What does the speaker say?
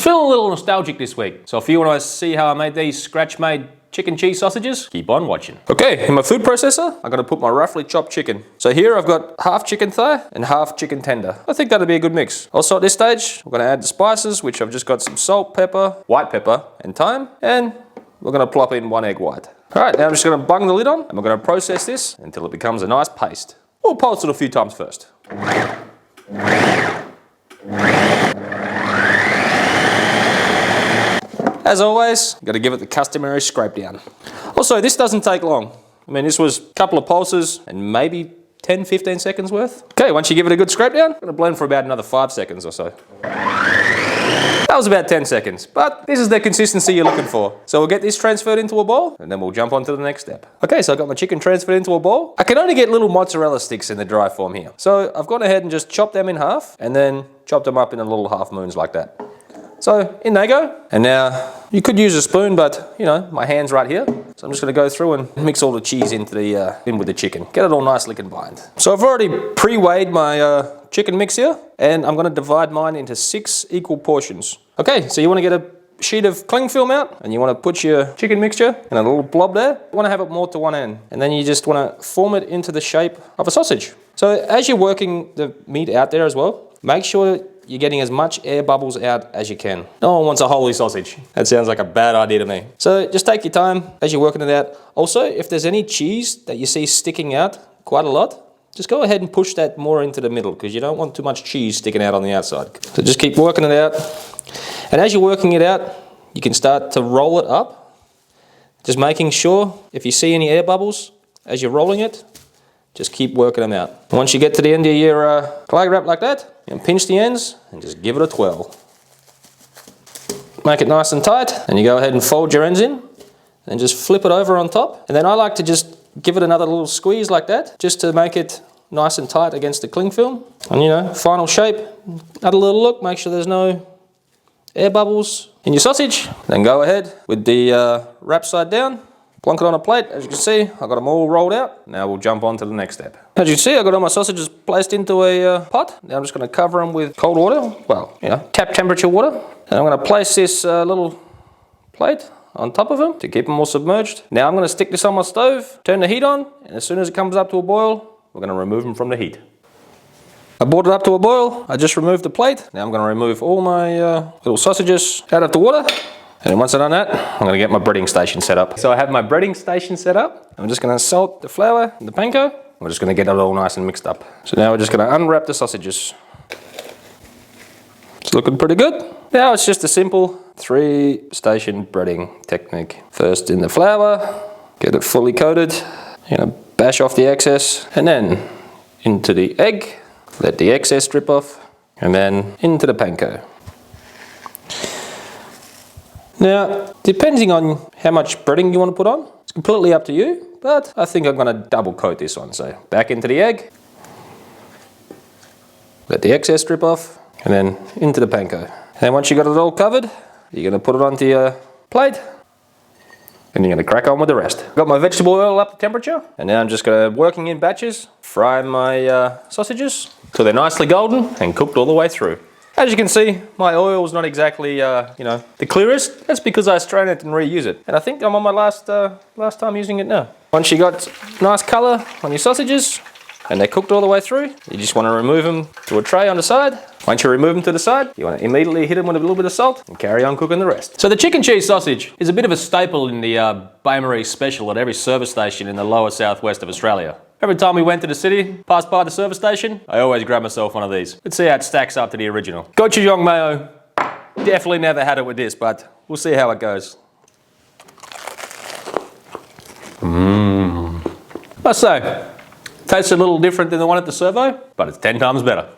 feeling a little nostalgic this week, so if you want to see how I made these scratch-made chicken cheese sausages, keep on watching. Okay, in my food processor, I'm gonna put my roughly chopped chicken. So here I've got half chicken thigh and half chicken tender. I think that'll be a good mix. Also at this stage, we're gonna add the spices, which I've just got some salt, pepper, white pepper, and thyme, and we're gonna plop in 1 egg white. All right, now I'm just gonna bung the lid on, and we're gonna process this until it becomes a nice paste. We'll pulse it a few times first. As always, got to give it the customary scrape down. Also, this doesn't take long. I mean, this was a couple of pulses and maybe 10-15 seconds worth. Okay, once you give it a good scrape down, I'm gonna blend for about another 5 seconds or so. That was about 10 seconds, but this is the consistency you're looking for. So we'll get this transferred into a bowl, and then we'll jump on to the next step. Okay, so I got my chicken transferred into a bowl. I can only get little mozzarella sticks in the dry form here. So I've gone ahead and just chopped them in half, and then chopped them up in little half moons like that. So in they go. And now you could use a spoon, but you know, my hand's right here. So I'm just gonna go through and mix all the cheese into in with the chicken. Get it all nicely combined. So I've already pre-weighed my chicken mix here, and I'm gonna divide mine into 6 equal portions. Okay, so you wanna get a sheet of cling film out, and you wanna put your chicken mixture in a little blob there. You wanna have it more to one end, and then you just wanna form it into the shape of a sausage. So as you're working the meat out there as well, make sure you're getting as much air bubbles out as you can. No one wants a holy sausage. That sounds like a bad idea to me. So just take your time as you're working it out. Also, if there's any cheese that you see sticking out quite a lot, just go ahead and push that more into the middle, because you don't want too much cheese sticking out on the outside. So just keep working it out. And as you're working it out, you can start to roll it up. Just making sure if you see any air bubbles as you're rolling it, just keep working them out. Once you get to the end of your clay wrap like that, you can pinch the ends and just give it a twirl. Make it nice and tight, and you go ahead and fold your ends in, and just flip it over on top. And then I like to just give it another little squeeze like that, just to make it nice and tight against the cling film. And you know, final shape, another little look, make sure there's no air bubbles in your sausage. Then go ahead with the wrap side down. Plonk it on a plate. As you can see, I've got them all rolled out. Now we'll jump on to the next step. As you can see, I've got all my sausages placed into a pot. Now I'm just going to cover them with cold water. Well, you know, tap temperature water. And I'm going to place this little plate on top of them to keep them all submerged. Now I'm going to stick this on my stove, turn the heat on, and as soon as it comes up to a boil, we're going to remove them from the heat. I brought it up to a boil. I just removed the plate. Now I'm going to remove all my little sausages out of the water. And once I've done that, I'm going to get my breading station set up. So I have my breading station set up. I'm just going to salt the flour and the panko. We're just going to get it all nice and mixed up. So now we're just going to unwrap the sausages. It's looking pretty good. Now it's just a simple 3-station breading technique. First in the flour, get it fully coated. You're going to bash off the excess, and then into the egg, let the excess drip off, and then into the panko. Now, depending on how much breading you want to put on, it's completely up to you, but I think I'm going to double coat this one. So back into the egg, let the excess drip off, and then into the panko. And once you got it all covered, you're going to put it onto your plate, and you're going to crack on with the rest. Got my vegetable oil up to temperature, and now I'm just going to, working in batches, fry my sausages till they're nicely golden and cooked all the way through. As you can see, my oil is not exactly, you know, the clearest. That's because I strain it and reuse it. And I think I'm on my last time using it now. Once you got nice color on your sausages, and they're cooked all the way through, you just want to remove them to a tray on the side. Once you remove them to the side, you want to immediately hit them with a little bit of salt and carry on cooking the rest. So the chicken cheese sausage is a bit of a staple in the Bain-Marie special at every service station in the lower southwest of Australia. Every time we went to the city, passed by the service station, I always grab myself one of these. Let's see how it stacks up to the original. Gochujang mayo, definitely never had it with this, but we'll see how it goes. Must say, tastes a little different than the one at the servo, but it's 10 times better.